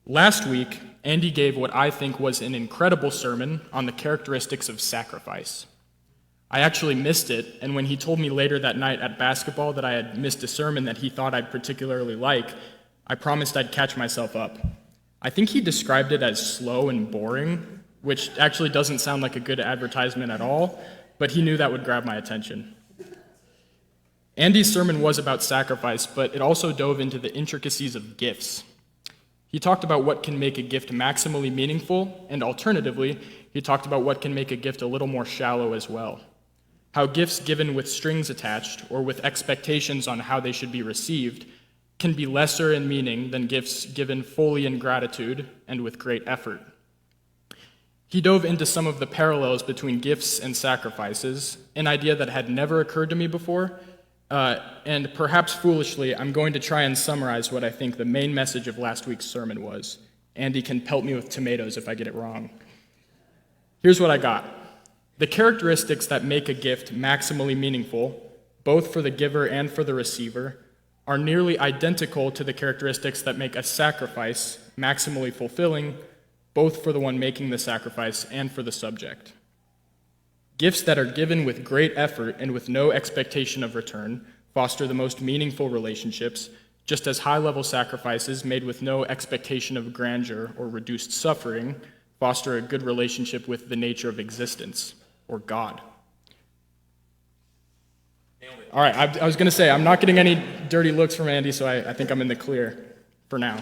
Last week, Andy gave what I think was an incredible sermon on the characteristics of sacrifice. I actually missed it, and when he told me later that night at basketball that I had missed a sermon that he thought I'd particularly like, I promised I'd catch myself up. I think he described it as slow and boring, which actually doesn't sound like a good advertisement at all, but he knew that would grab my attention. Andy's sermon was about sacrifice, but it also dove into the intricacies of gifts. He talked about what can make a gift maximally meaningful, and alternatively, he talked about what can make a gift a little more shallow as well. How gifts given with strings attached, or with expectations on how they should be received, can be lesser in meaning than gifts given fully in gratitude and with great effort. He dove into some of the parallels between gifts and sacrifices, an idea that had never occurred to me before, and perhaps foolishly, I'm going to try and summarize what I think the main message of last week's sermon was. Andy can pelt me with tomatoes if I get it wrong. Here's what I got. The characteristics that make a gift maximally meaningful, both for the giver and for the receiver, are nearly identical to the characteristics that make a sacrifice maximally fulfilling, both for the one making the sacrifice and for the subject. Gifts that are given with great effort and with no expectation of return foster the most meaningful relationships, just as high-level sacrifices made with no expectation of grandeur or reduced suffering foster a good relationship with the nature of existence, or God. All right, I was going to say, I'm not getting any dirty looks from Andy, so I think I'm in the clear for now.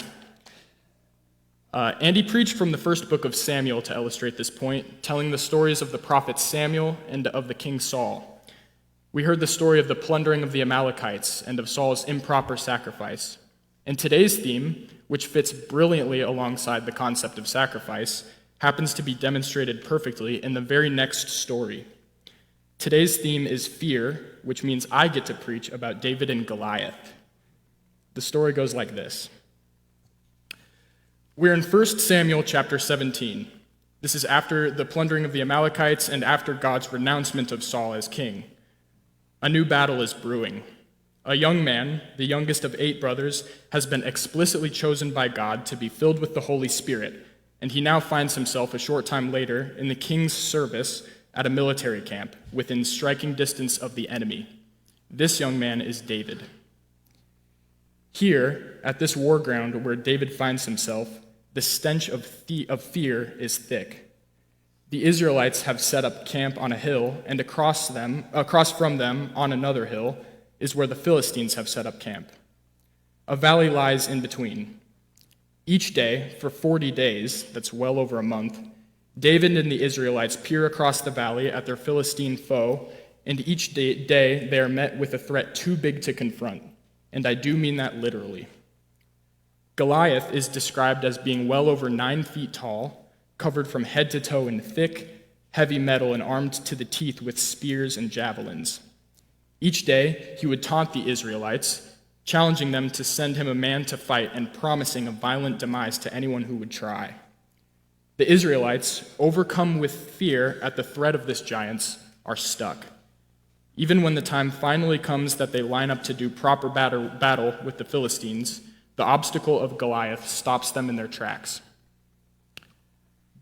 Andy preached from the first book of Samuel to illustrate this point, telling the stories of the prophet Samuel and of the king Saul. We heard the story of the plundering of the Amalekites and of Saul's improper sacrifice. And today's theme, which fits brilliantly alongside the concept of sacrifice, happens to be demonstrated perfectly in the very next story. Today's theme is fear, which means I get to preach about David and Goliath. The story goes like this. We're in 1 Samuel chapter 17. This is after the plundering of the Amalekites and after God's renouncement of Saul as king. A new battle is brewing. A young man, the youngest of 8 brothers, has been explicitly chosen by God to be filled with the Holy Spirit, and he now finds himself a short time later in the king's service at a military camp within striking distance of the enemy. This young man is David. Here, at this war ground where David finds himself, the stench of fear is thick. The Israelites have set up camp on a hill, and across from them, on another hill, is where the Philistines have set up camp. A valley lies in between. Each day, for 40 days, that's well over a month, David and the Israelites peer across the valley at their Philistine foe, and each day they are met with a threat too big to confront. And I do mean that literally. Goliath is described as being well over 9 feet tall, covered from head to toe in thick, heavy metal, and armed to the teeth with spears and javelins. Each day, he would taunt the Israelites, challenging them to send him a man to fight and promising a violent demise to anyone who would try. The Israelites, overcome with fear at the threat of this giant, are stuck. Even when the time finally comes that they line up to do proper battle with the Philistines, the obstacle of Goliath stops them in their tracks.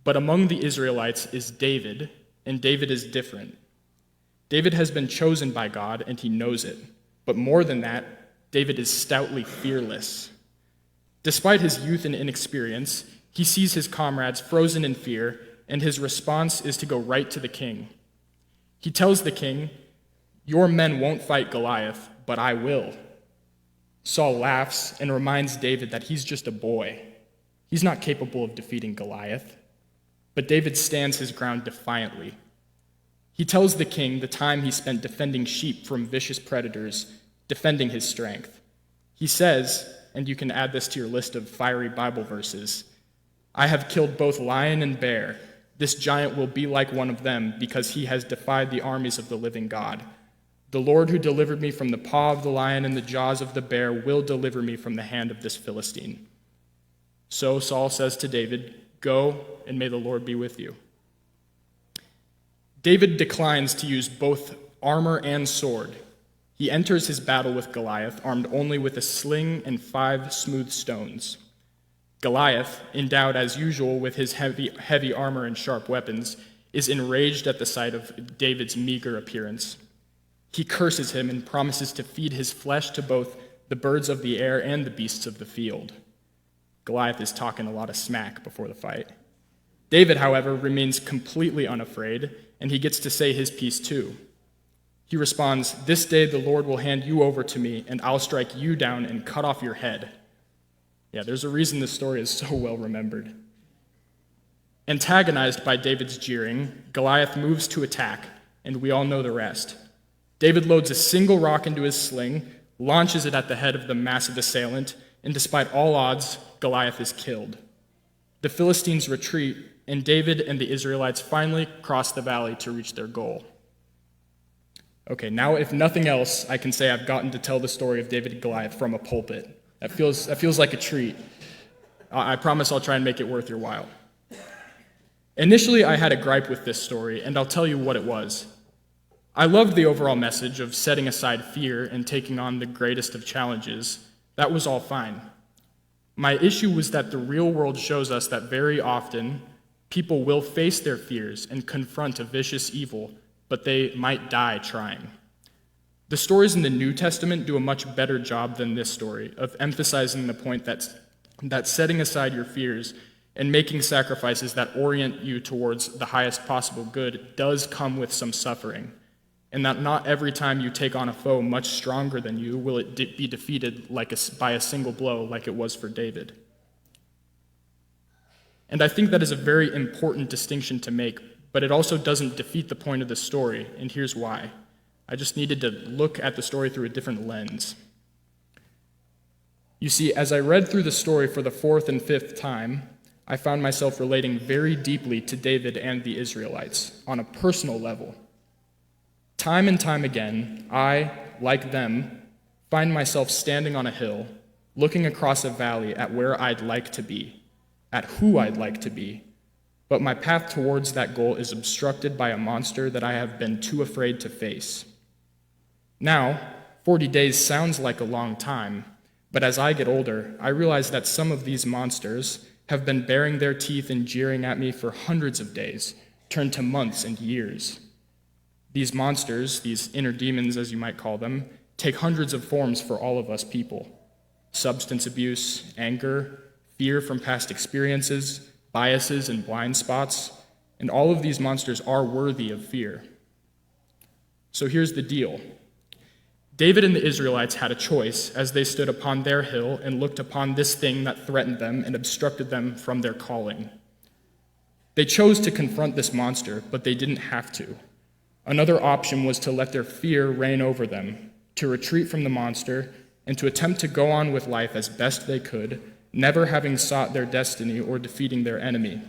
But among the Israelites is David, and David is different. David has been chosen by God, and he knows it. But more than that, David is stoutly fearless. Despite his youth and inexperience, he sees his comrades frozen in fear, and his response is to go right to the king. He tells the king, "Your men won't fight Goliath, but I will." Saul laughs and reminds David that he's just a boy. He's not capable of defeating Goliath. But David stands his ground defiantly. He tells the king the time he spent defending sheep from vicious predators, defending his strength. He says, and you can add this to your list of fiery Bible verses, "I have killed both lion and bear. This giant will be like one of them because he has defied the armies of the living God. The Lord who delivered me from the paw of the lion and the jaws of the bear will deliver me from the hand of this Philistine." So Saul says to David, "Go, and may the Lord be with you." David declines to use both armor and sword. He enters his battle with Goliath armed only with a sling and 5 smooth stones. Goliath, endowed as usual with his heavy armor and sharp weapons, is enraged at the sight of David's meager appearance. He curses him and promises to feed his flesh to both the birds of the air and the beasts of the field. Goliath is talking a lot of smack before the fight. David, however, remains completely unafraid, and he gets to say his piece too. He responds, "This day the Lord will hand you over to me, and I'll strike you down and cut off your head." Yeah, there's a reason this story is so well remembered. Antagonized by David's jeering, Goliath moves to attack, and we all know the rest. David loads a single rock into his sling, launches it at the head of the massive assailant, and despite all odds, Goliath is killed. The Philistines retreat, and David and the Israelites finally cross the valley to reach their goal. Okay, now if nothing else, I can say I've gotten to tell the story of David and Goliath from a pulpit. That feels like a treat. I promise I'll try and make it worth your while. Initially, I had a gripe with this story, and I'll tell you what it was. I loved the overall message of setting aside fear and taking on the greatest of challenges. That was all fine. My issue was that the real world shows us that very often, people will face their fears and confront a vicious evil, but they might die trying. The stories in the New Testament do a much better job than this story of emphasizing the point that setting aside your fears and making sacrifices that orient you towards the highest possible good does come with some suffering, and that not every time you take on a foe much stronger than you will it be defeated by a single blow like it was for David. And I think that is a very important distinction to make, but it also doesn't defeat the point of the story, and here's why. I just needed to look at the story through a different lens. You see, as I read through the story for the fourth and fifth time, I found myself relating very deeply to David and the Israelites on a personal level. Time and time again, I, like them, find myself standing on a hill, looking across a valley at where I'd like to be, at who I'd like to be, but my path towards that goal is obstructed by a monster that I have been too afraid to face. Now, 40 days sounds like a long time, but as I get older, I realize that some of these monsters have been baring their teeth and jeering at me for hundreds of days, turned to months and years. These monsters, these inner demons as you might call them, take hundreds of forms for all of us people. Substance abuse, anger, fear from past experiences, biases and blind spots, and all of these monsters are worthy of fear. So here's the deal. David and the Israelites had a choice as they stood upon their hill and looked upon this thing that threatened them and obstructed them from their calling. They chose to confront this monster, but they didn't have to. Another option was to let their fear reign over them, to retreat from the monster, and to attempt to go on with life as best they could, never having sought their destiny or defeating their enemy.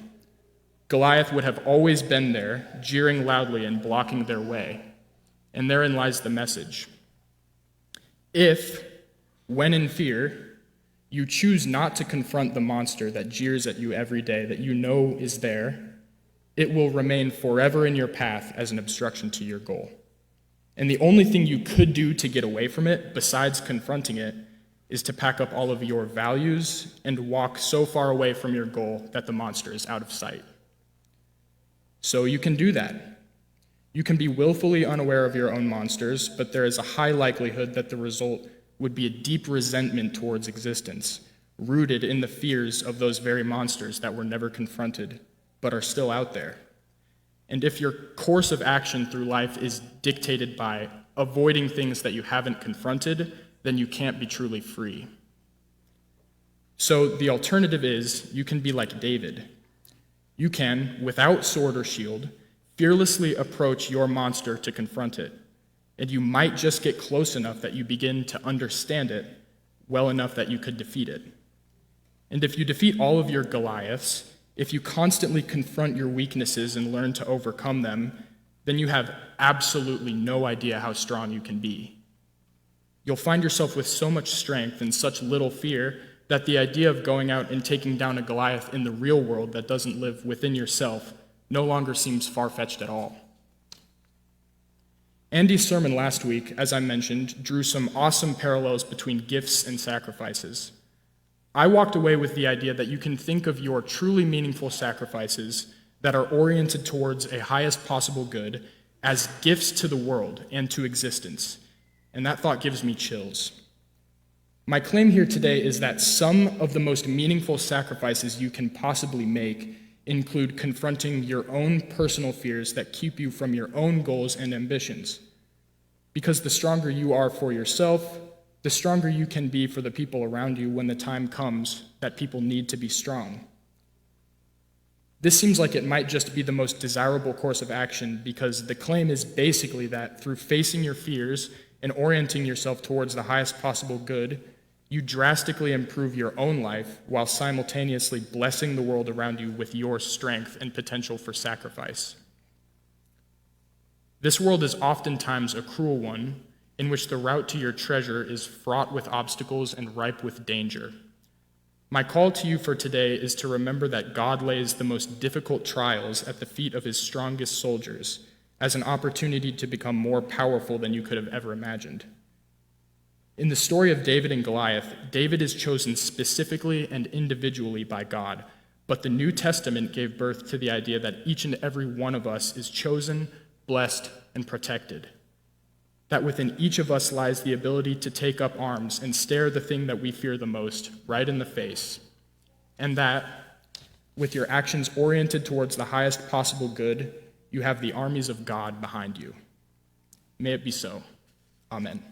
Goliath would have always been there, jeering loudly and blocking their way. And therein lies the message. If, when in fear, you choose not to confront the monster that jeers at you every day, that you know is there, it will remain forever in your path as an obstruction to your goal. And the only thing you could do to get away from it, besides confronting it, is to pack up all of your values and walk so far away from your goal that the monster is out of sight. So you can do that. You can be willfully unaware of your own monsters, but there is a high likelihood that the result would be a deep resentment towards existence, rooted in the fears of those very monsters that were never confronted, but are still out there. And if your course of action through life is dictated by avoiding things that you haven't confronted, then you can't be truly free. So the alternative is you can be like David. You can, without sword or shield, fearlessly approach your monster to confront it. And you might just get close enough that you begin to understand it well enough that you could defeat it. And if you defeat all of your Goliaths, if you constantly confront your weaknesses and learn to overcome them, then you have absolutely no idea how strong you can be. You'll find yourself with so much strength and such little fear that the idea of going out and taking down a Goliath in the real world that doesn't live within yourself no longer seems far-fetched at all. Andy's sermon last week, as I mentioned, drew some awesome parallels between gifts and sacrifices. I walked away with the idea that you can think of your truly meaningful sacrifices that are oriented towards a highest possible good as gifts to the world and to existence, and that thought gives me chills. My claim here today is that some of the most meaningful sacrifices you can possibly make include confronting your own personal fears that keep you from your own goals and ambitions. Because the stronger you are for yourself, the stronger you can be for the people around you when the time comes that people need to be strong. This seems like it might just be the most desirable course of action because the claim is basically that through facing your fears and orienting yourself towards the highest possible good, you drastically improve your own life while simultaneously blessing the world around you with your strength and potential for sacrifice. This world is oftentimes a cruel one in which the route to your treasure is fraught with obstacles and ripe with danger. My call to you for today is to remember that God lays the most difficult trials at the feet of his strongest soldiers as an opportunity to become more powerful than you could have ever imagined. In the story of David and Goliath, David is chosen specifically and individually by God, but the New Testament gave birth to the idea that each and every one of us is chosen, blessed, and protected. That within each of us lies the ability to take up arms and stare the thing that we fear the most right in the face, and that, with your actions oriented towards the highest possible good, you have the armies of God behind you. May it be so. Amen.